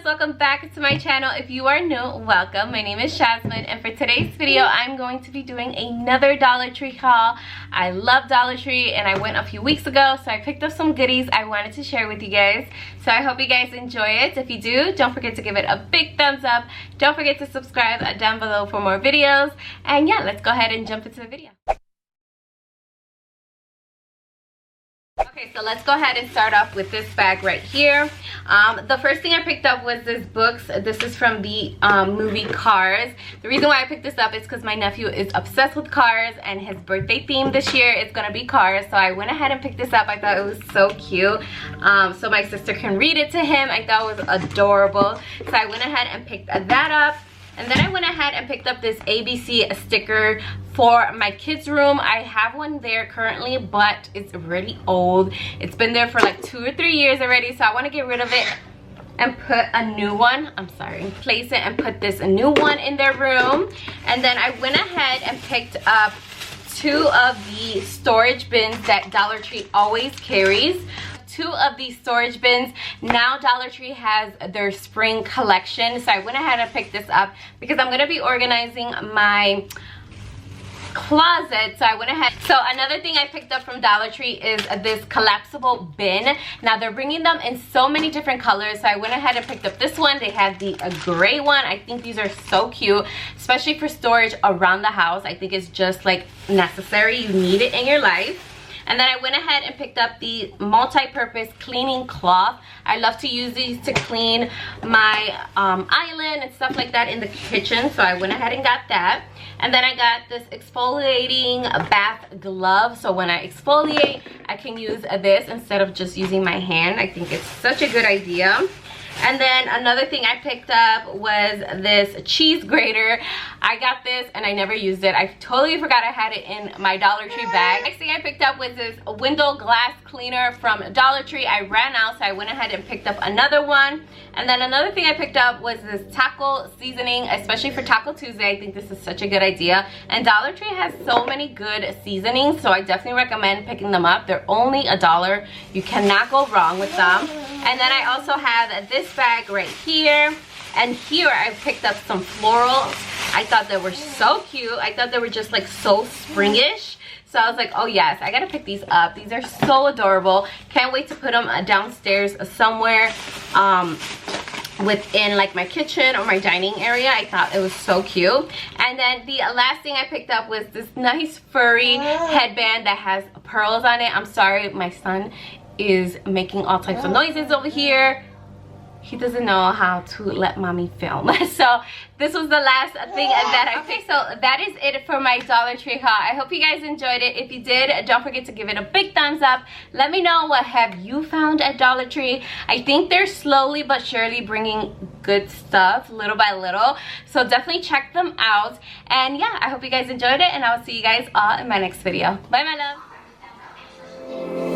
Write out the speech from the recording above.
welcome back to my channel. If you are new, welcome. My name is Jasmine, and for today's video I'm going to be doing another Dollar Tree haul. I love Dollar Tree and I went a few weeks ago, so I picked up some goodies I wanted to share with you guys. So I hope you guys enjoy it. If you do, don't forget to give it a big thumbs up. Don't forget to subscribe down below for more videos. And yeah, let's go ahead and jump into the video. Okay, so let's go ahead and start off with this bag right here. The first thing I picked up was this books. This is from the movie Cars. The reason why I picked this up is because my nephew is obsessed with cars, and his birthday theme this year is gonna be cars. So I went ahead and picked this up. I thought it was so cute. So my sister can read it to him. I thought it was adorable. So I went ahead and picked that up. And then I went ahead and picked up this ABC sticker for my kids' room. I have one there currently, but it's really old. It's been there for like 2 or 3 years already, so I want to get rid of it and put a new one. Place it and put this a new one in their room. And then I went ahead and picked up 2 of the storage bins that Dollar Tree always carries. 2 of these storage bins. Now Dollar Tree has their spring collection, so I went ahead and picked this up because I'm gonna be organizing my closet. So I went ahead. So another thing I picked up from Dollar Tree is this collapsible bin. Now they're bringing them in so many different colors, so I went ahead and picked up this one. They have the gray one. I think these are so cute, especially for storage around the house. I think it's just like necessary. You need it in your life. And then I went ahead and picked up the multi-purpose cleaning cloth. I love to use these to clean my island and stuff like that in the kitchen. So I went ahead and got that. And then I got this exfoliating bath glove. So when I exfoliate, I can use this instead of just using my hand. I think it's such a good idea. And then another thing I picked up was this cheese grater. I got this and I never used it. I totally forgot I had it in my Dollar Tree bag. Next thing I picked up was this window glass cleaner from Dollar Tree. I ran out, so I went ahead and picked up another one. And then another thing I picked up was this taco seasoning, especially for Taco Tuesday. I think this is such a good idea. And Dollar Tree has so many good seasonings, so I definitely recommend picking them up. They're only $1. You cannot go wrong with them. And then I also have this bag right here, and here I picked up some florals. I thought they were so cute. I thought they were just like so springish. So I was like, oh yes, I gotta pick these up. These are so adorable. Can't wait to put them downstairs somewhere within like my kitchen or my dining area. I thought it was so cute. And then the last thing I picked up was this nice furry headband that has pearls on it. I'm sorry, my son is making all types of noises over here. He doesn't know how to let mommy film. So this was the last thing that I picked. So that is it for my Dollar Tree haul. I hope you guys enjoyed it. If you did, don't forget to give it a big thumbs up. Let me know what have you found at Dollar Tree. I think they're slowly but surely bringing good stuff little by little, so definitely check them out. And yeah, I hope you guys enjoyed it, and I'll see you guys all in my next video. Bye, my love.